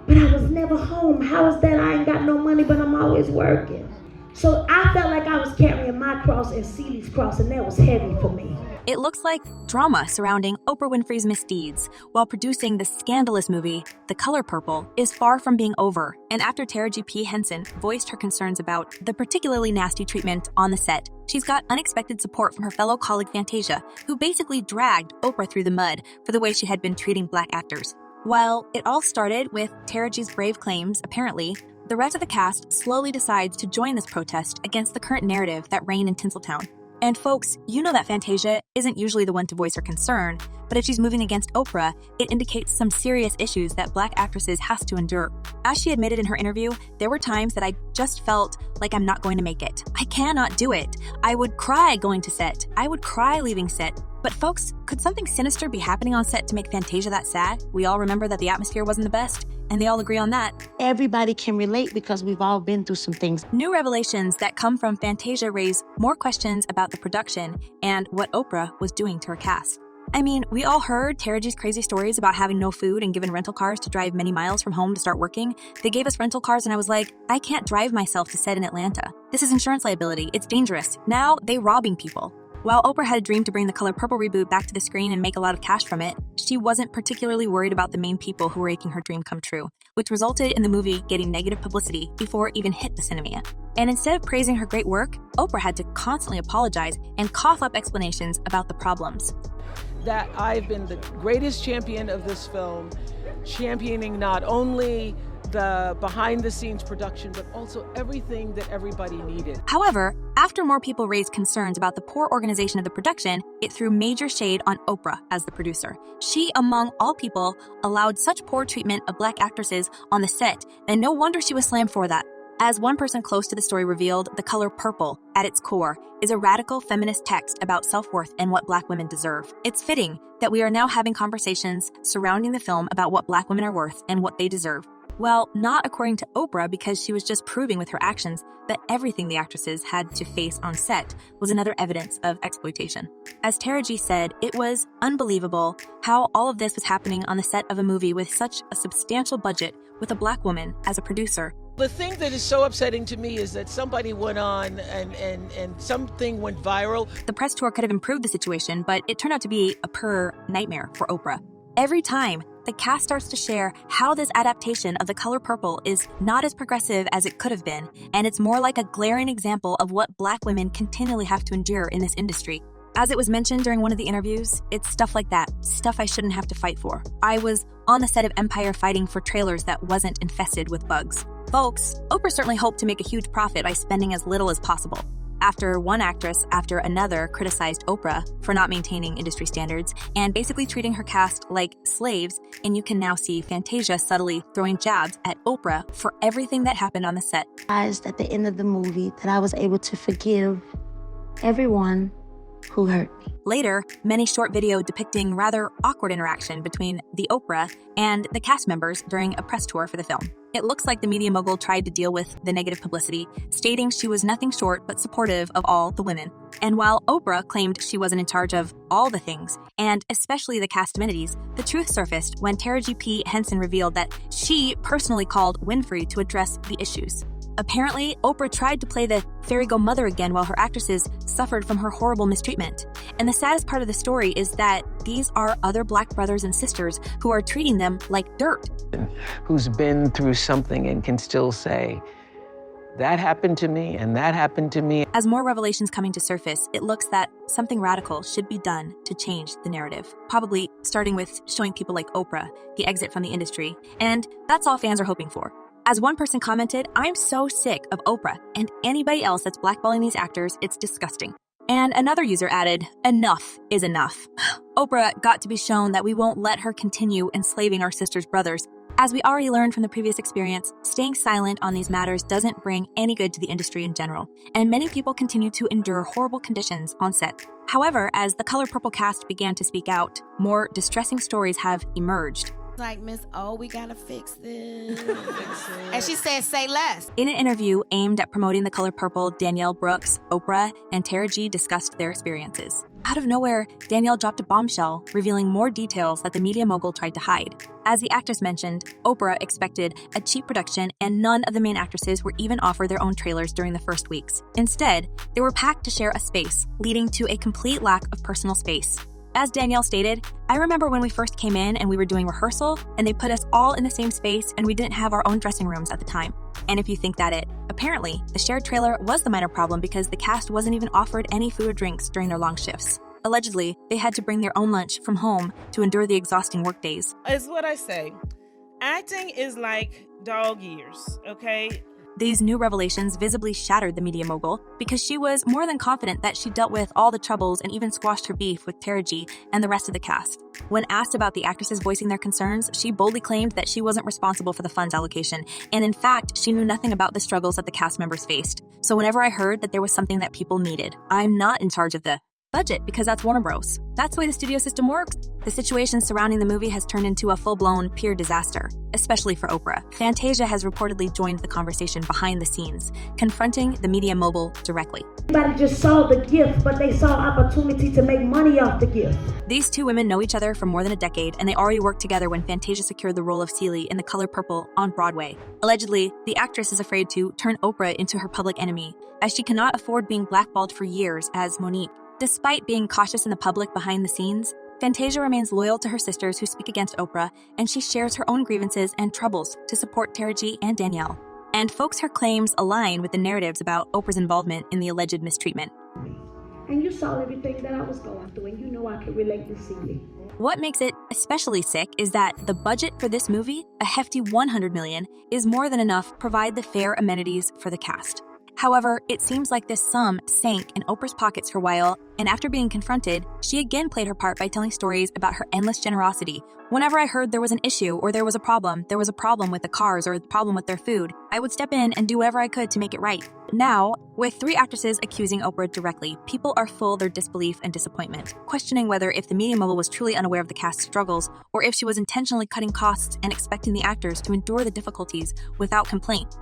but I was never home. How is that? I ain't got no money, but I'm always working. So I felt like I was carrying my cross and Celi's cross, and that was heavy for me. It looks like drama surrounding Oprah Winfrey's misdeeds while producing the scandalous movie The Color Purple is far from being over. And after taraji P. Henson voiced her concerns about the particularly nasty treatment on the set, she's got unexpected support from her fellow colleague Fantasia, who basically dragged Oprah through the mud for the way she had been treating Black actors. While it all started with Taraji's brave claims, apparently, the rest of the cast slowly decides to join this protest against the current narrative that reigned in Tinseltown. And folks, you know that Fantasia isn't usually the one to voice her concern, but if she's moving against Oprah, it indicates some serious issues that Black actresses has to endure. As she admitted in her interview, there were times that I just felt like I'm not going to make it. I cannot do it. I would cry going to set. I would cry leaving set. But folks, could something sinister be happening on set to make Fantasia that sad? We all remember that the atmosphere wasn't the best, and they all agree on that. Everybody can relate because we've all been through some things. New revelations that come from Fantasia raise more questions about the production and what Oprah was doing to her cast. I mean, we all heard Taraji's crazy stories about having no food and given rental cars to drive many miles from home to start working. They gave us rental cars and I was like, I can't drive myself to set in Atlanta. This is insurance liability. It's dangerous. Now they robbing people. While Oprah had a dream to bring the Color Purple reboot back to the screen and make a lot of cash from it, she wasn't particularly worried about the main people who were making her dream come true, which resulted in the movie getting negative publicity before it even hit the cinema. And instead of praising her great work, Oprah had to constantly apologize and cough up explanations about the problems. That I've been the greatest champion of this film, championing not only the behind-the-scenes production, but also everything that everybody needed. However, after more people raised concerns about the poor organization of the production, it threw major shade on Oprah as the producer. She, among all people, allowed such poor treatment of Black actresses on the set, and no wonder she was slammed for that. As one person close to the story revealed, The Color Purple, at its core, is a radical feminist text about self-worth and what Black women deserve. It's fitting that we are now having conversations surrounding the film about what Black women are worth and what they deserve. Well, not according to Oprah, because she was just proving with her actions that everything the actresses had to face on set was another evidence of exploitation. As taraji said, it was unbelievable how all of this was happening on the set of a movie with such a substantial budget with a Black woman as a producer. The thing that is so upsetting to me is that somebody went on and something went viral. The press tour could have improved the situation, but it turned out to be a pure nightmare for Oprah. Every time the cast starts to share how this adaptation of The Color Purple is not as progressive as it could have been, and it's more like a glaring example of what Black women continually have to endure in this industry. As it was mentioned during one of the interviews, it's stuff like that, stuff I shouldn't have to fight for. I was on the set of Empire fighting for trailers that wasn't infested with bugs. Folks, Oprah certainly hoped to make a huge profit by spending as little as possible. After one actress after another criticized Oprah for not maintaining industry standards and basically treating her cast like slaves, and you can now see Fantasia subtly throwing jabs at Oprah for everything that happened on the set. At the end of the movie, that I was able to forgive everyone who hurt me. Later, many short video depicting rather awkward interaction between the Oprah and the cast members during a press tour for the film. It looks like the media mogul tried to deal with the negative publicity, stating she was nothing short but supportive of all the women. And while Oprah claimed she wasn't in charge of all the things, and especially the cast amenities, the truth surfaced when taraji P. Henson revealed that she personally called Winfrey to address the issues. Apparently, Oprah tried to play the fairy-go-mother again while her actresses suffered from her horrible mistreatment. And the saddest part of the story is that these are other Black brothers and sisters who are treating them like dirt. Who's been through something and can still say, that happened to me and that happened to me. As more revelations coming to surface, it looks that something radical should be done to change the narrative. Probably starting with showing people like Oprah the exit from the industry. And that's all fans are hoping for. As one person commented, I'm so sick of Oprah and anybody else that's blackballing these actors, it's disgusting. And another user added, enough is enough. Oprah got to be shown that we won't let her continue enslaving our sisters' brothers. As we already learned from the previous experience, staying silent on these matters doesn't bring any good to the industry in general, and many people continue to endure horrible conditions on set. However, as the Color Purple cast began to speak out, more distressing stories have emerged. Like, Miss O, we gotta fix this. And she said, say less. In an interview aimed at promoting The Color Purple, Danielle Brooks, Oprah, and taraji discussed their experiences. Out of nowhere, Danielle dropped a bombshell, revealing more details that the media mogul tried to hide. As the actress mentioned, Oprah expected a cheap production, and none of the main actresses were even offered their own trailers during the first weeks. Instead, they were packed to share a space, leading to a complete lack of personal space. As Danielle stated, "I remember when we first came in and we were doing rehearsal, and they put us all in the same space, and we didn't have our own dressing rooms at the time." And if you think that apparently, the shared trailer was the minor problem because the cast wasn't even offered any food or drinks during their long shifts. Allegedly, they had to bring their own lunch from home to endure the exhausting workdays. It's what I say. Acting is like dog years, okay? These new revelations visibly shattered the media mogul because she was more than confident that she dealt with all the troubles and even squashed her beef with Taraji and the rest of the cast. When asked about the actresses voicing their concerns, she boldly claimed that she wasn't responsible for the funds allocation, and in fact, she knew nothing about the struggles that the cast members faced. So whenever I heard that there was something that people needed, I'm not in charge of the budget because that's Warner Bros. That's the way the studio system works. The situation surrounding the movie has turned into a full-blown peer disaster, especially for Oprah. Fantasia has reportedly joined the conversation behind the scenes, confronting the media mogul directly. Everybody just saw the gift, but they saw opportunity to make money off the gift. These two women know each other for more than a decade, and they already worked together when Fantasia secured the role of Celie in The Color Purple on Broadway. Allegedly, the actress is afraid to turn Oprah into her public enemy, as she cannot afford being blackballed for years as Monique. Despite being cautious in the public behind the scenes, Fantasia remains loyal to her sisters who speak against Oprah, and she shares her own grievances and troubles to support Taraji and Danielle. And folks, her claims align with the narratives about Oprah's involvement in the alleged mistreatment. And you saw everything that I was going through, and you know I could relate to Celie. What makes it especially sick is that the budget for this movie, a hefty $100 million, is more than enough to provide the fair amenities for the cast. However, it seems like this sum sank in Oprah's pockets for a while, and after being confronted, she again played her part by telling stories about her endless generosity. Whenever I heard there was an issue or there was a problem with the cars or a problem with their food, I would step in and do whatever I could to make it right. Now, with 3 actresses accusing Oprah directly, people are full of their disbelief and disappointment, questioning whether if the media mogul was truly unaware of the cast's struggles or if she was intentionally cutting costs and expecting the actors to endure the difficulties without complaint.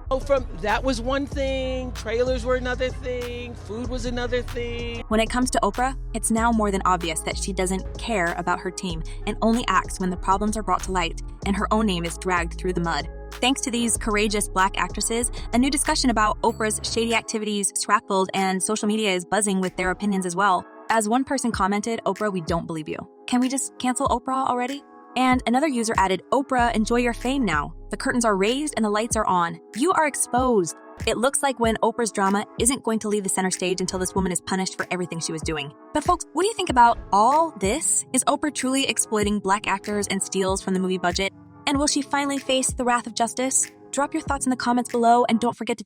That was one thing, trailers were another thing, food was another thing. When it comes to Oprah, it's now more than obvious that she doesn't care about her team and only acts when the problems are brought to light and her own name is dragged through the mud. Thanks to these courageous Black actresses, a new discussion about Oprah's shady activities scrappled, and social media is buzzing with their opinions as well. As one person commented, "Oprah, we don't believe you. Can we just cancel Oprah already?" And another user added, "Oprah, enjoy your fame now. The curtains are raised and the lights are on. You are exposed." It looks like when Oprah's drama isn't going to leave the center stage until this woman is punished for everything she was doing. But folks, what do you think about all this? Is Oprah truly exploiting Black actors and steals from the movie budget? And will she finally face the wrath of justice? Drop your thoughts in the comments below, and don't forget to